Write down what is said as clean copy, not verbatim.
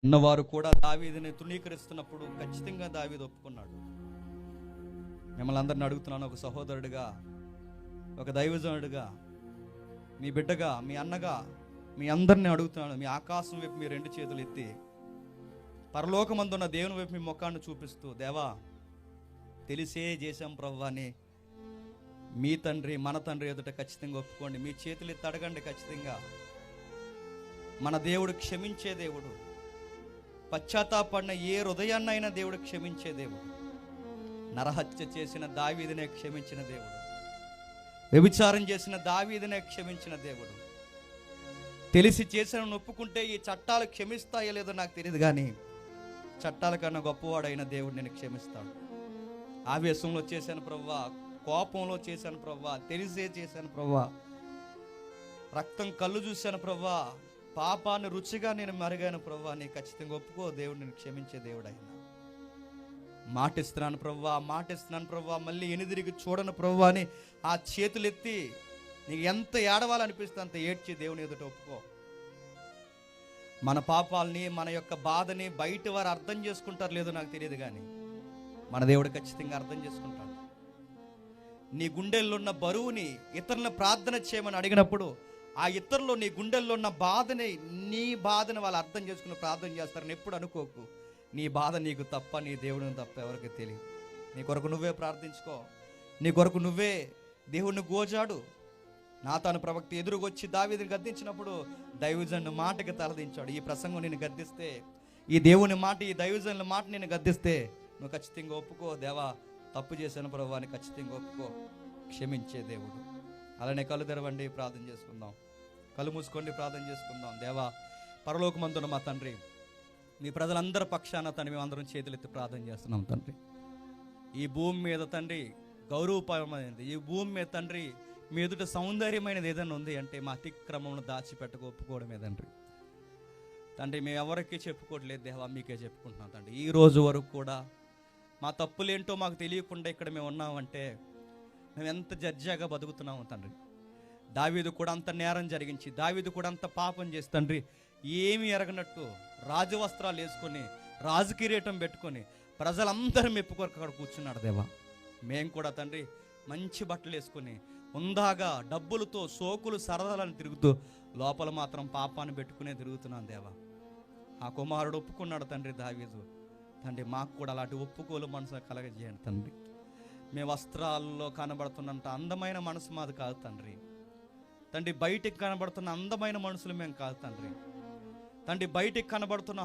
ఉన్నవారు కూడా దావీదుని తృణీకరిస్తున్నప్పుడు ఖచ్చితంగా దావీదు ఒప్పుకున్నాడు. మిమ్మల్ని అందరిని అడుగుతున్నాను, ఒక సహోదరుడిగా, ఒక దైవజనుడిగా, మీ బిడ్డగా, మీ అన్నగా, మీ అందరిని అడుగుతున్నాను. మీ ఆకాశం వైపు మీ రెండు చేతులు ఎత్తి పరలోకమందున్న దేవుని వైపు మీ ముఖాన్ని చూపిస్తూ, దేవా తెలిసే చేశాం ప్రభువా అని మీ తండ్రి, మన తండ్రి ఎదుట ఖచ్చితంగా ఒప్పుకోండి. మీ చేతులు ఎత్తి అడగండి. ఖచ్చితంగా మన దేవుడు క్షమించే దేవుడు. పశ్చాత్తాపడిన ఏ హృదయాన్నైనా దేవుడు క్షమించే దేవుడు. నరహత్య చేసిన దావీదునే క్షమించిన దేవుడు. వ్యభిచారం చేసిన దావీదునే క్షమించిన దేవుడు. తెలిసి చేసిన ఒప్పుకుంటే ఈ చట్టాలు క్షమిస్తాయో లేదో నాకు తెలియదు, కానీ చట్టాల కన్నా గొప్పవాడైన దేవుడు నేను క్షమిస్తాడు. ఆవేశంలో చేశాను ప్రభువా, కోపంలో చేశాను ప్రభువా, తెలిసే చేశాను ప్రభువా, రక్తం కళ్ళు చూశాను ప్రభువా, పాపాన్ని రుచిగా నేను మరిగాను ప్రభువా, నీ ఖచ్చితంగా ఒప్పుకో. దేవుడు నేను క్షమించే దేవుడు అయినా. మాటిస్తున్నాను ప్రభువా, మాటిస్తున్నాను ప్రభువా, మళ్ళీ ఎనిదిరిగి చూడను ప్రభువా అని ఆ చేతులెత్తి నీకు ఎంత ఏడవాలనిపిస్తే అంత ఏడ్చి దేవుని ఎదుట ఒప్పుకో. మన పాపాలని, మన యొక్క బాధని బయట వారు అర్థం చేసుకుంటారు లేదో నాకు తెలియదు, కానీ మన దేవుడు ఖచ్చితంగా అర్థం చేసుకుంటాడు. నీ గుండెల్లో ఉన్న బరువుని ఇతరులను ప్రార్థన చేయమని అడిగినప్పుడు ఆ ఇతరులు నీ గుండెల్లో ఉన్న బాధని, నీ బాధని వాళ్ళు అర్థం చేసుకుని ప్రార్థన చేస్తారని ఎప్పుడు అనుకోకు. నీ బాధ నీకు తప్ప, నీ దేవుడిని తప్ప ఎవరికి తెలియదు. నీ కొరకు నువ్వే ప్రార్థించుకో. నీ కొరకు నువ్వే దేవుణ్ణి గోజాడు. నాతాను ప్రవక్త ఎదురుగొచ్చి దావీదుని గద్దించినప్పుడు దైవజనుని మాటకి తలదించాడు. ఈ ప్రసంగం నేను గద్దిస్తే, ఈ దేవుని మాట, ఈ దైవజనుల మాట నేను గద్దిస్తే నువ్వు ఖచ్చితంగా ఒప్పుకో. దేవా తప్పు చేశాను ప్రభువా అని ఖచ్చితంగా ఒప్పుకో. క్షమించే దేవుడు. అలానే కళ్ళు తెరవండి, ప్రార్థన చేసుకుందాం. కళ్ళు మూసుకోండి, ప్రార్థన చేసుకుందాం. దేవా పరలోకమందున్న మా తండ్రి, మీ ప్రజలందరి పక్షాన తండ్రి మేమందరం చేతులెత్తి ప్రార్థన చేస్తున్నాం తండ్రి. ఈ భూమి మీద తండ్రి గౌరవపరమైనది, ఈ భూమి మీద తండ్రి మీ ఎదుట సౌందర్యమైనది ఏదైనా ఉంది అంటే మా అతిక్రమమును దాచిపెట్టక ఒప్పుకోవడమే తండ్రి. తండ్రి మేము ఎవరికి చెప్పుకోవట్లేదు దేవా, మీకే చెప్పుకుంటున్నాం తండ్రి. ఈ రోజు వరకు కూడా మా తప్పులేంటో మాకు తెలియకుండా ఇక్కడ మేము ఉన్నామంటే మేము ఎంత జడ్జాగా బతుకుతున్నాము తండ్రి. దావీదు కూడా అంత నేరం జరిగించి, దావీదు కూడా అంత పాపం చేసి తండ్రి ఏమి ఎరగనట్టు రాజవస్త్రాలు వేసుకొని, రాజు కిరీటం పెట్టుకొని ప్రజలందరూ మెప్పుకొరకు అక్కడ కూర్చున్నాడు దేవా. మేము కూడా తండ్రి మంచి బట్టలు వేసుకొని ఉందాగా డబ్బులతో సోకులు సరదాలను తిరుగుతూ లోపల మాత్రం పాపాన్ని పెట్టుకునే తిరుగుతున్నాను దేవా. ఆ కుమారుడు ఒప్పుకున్నాడు తండ్రి దావీదు. తండ్రి మాకు కూడా అలాంటి ఒప్పుకోలు మనసు కలగజేయండి తండ్రి. మేము వస్త్రాల్లో కనబడుతున్నంత అందమైన మనసు మాది కాదు తండ్రి. తండ్రి బయటికి కనబడుతున్న అందమైన మనుషులు మేము కాదు తండ్రి. తండ్రి బయటికి కనబడుతున్న